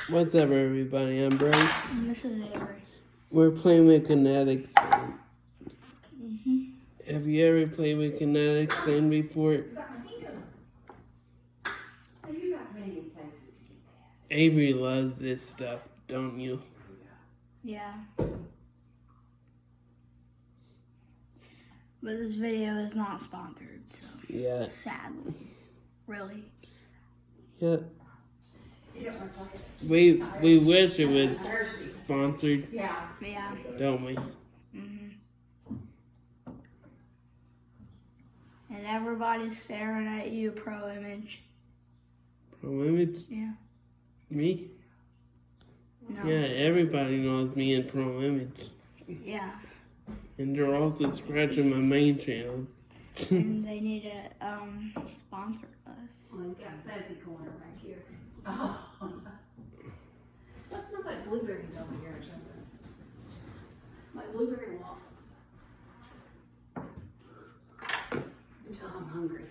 What's up, everybody? I'm Bryce. And this is Avery. We're playing with Kinetic Sand. Mm-hmm. Have you ever played with Kinetic Sand before? Avery loves this stuff, don't you? Yeah. But this video is not sponsored, so Yeah. sadly. Really. Yeah. We wish it was sponsored. Yeah. Don't we? Mm-hmm. And everybody's staring at you, Pro Image. Pro Image? Yeah. Me? No. Yeah, everybody knows me in Pro Image. Yeah. And they're also scratching my main channel. And they need to sponsor us. Oh, he's got a fuzzy corner right here. Oh. That smells like blueberries over here or something. Like blueberry waffles. Until I'm hungry.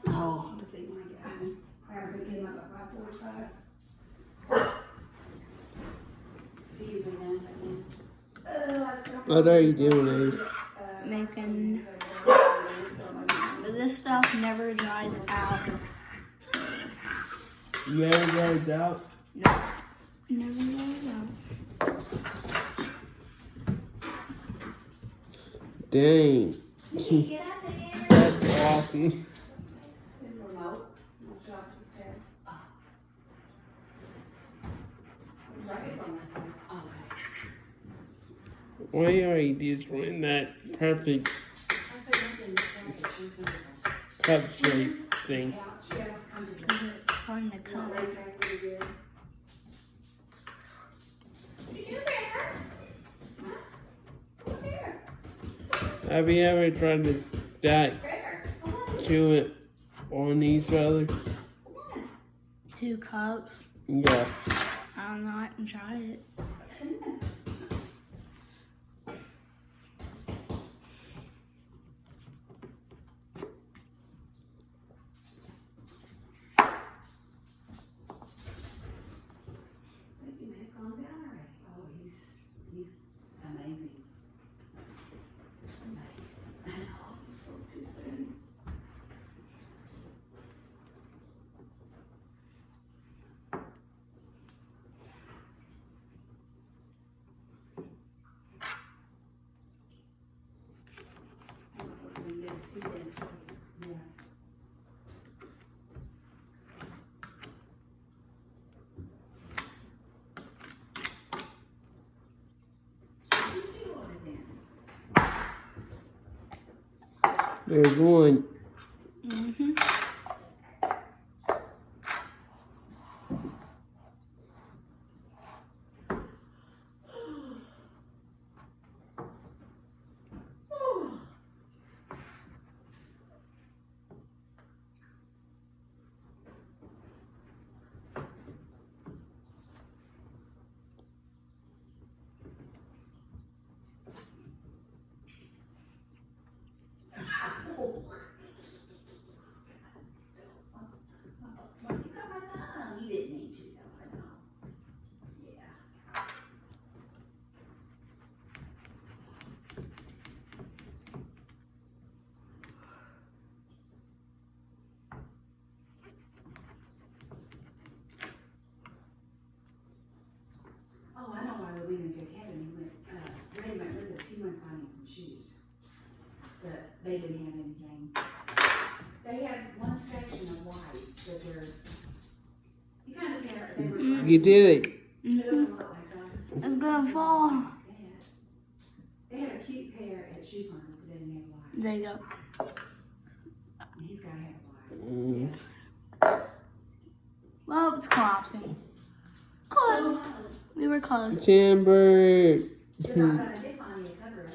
Oh, let's see when I get home. I came up at 5:45. Is he usually done by then? What are you doing, Abe? Making. But this stuff never dries out. You ever guys out? No. Never dries out. Dang. Get out of here. That's awesome. Remote. I'll drop this head. Oh. It's like it's on this side. Oh, okay. Why are you destroying that perfect I said nothing this way. cup shape thing? Because it's fun to cut. Have you ever tried to stack chew it on each other? 2 cups. Yeah. I don't know. I can try it. Oh, he's amazing. Amazing. Oh, you spoke too soon. Yeah. There's one. Mm-hmm. You didn't need to, though, I know. Yeah. Oh, I know why we went into academy. Ray went with us. He went finding some shoes. So they didn't have anything. They had one section of whites that were. You found a pair. They were. You did it. They don't look like glasses. It's gonna fall. They had a cute pair at Shoe Farm, but they didn't have white. There you go. And he's gotta have white. Well, it's collapsing. Close. We were close. Timber. But I did find me a cover up.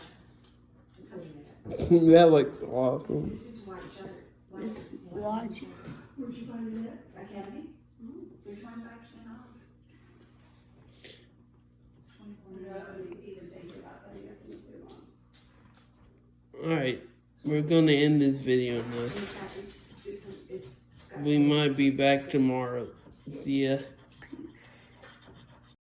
I told you that. That looks awesome. This is white shirt. White This shirt. watch. Where'd you find it at? Academy. They're 25% off. 24. No, I didn't even think about that. I guess it was too long. Alright. We're gonna end this video now. It's We might be back tomorrow. See ya.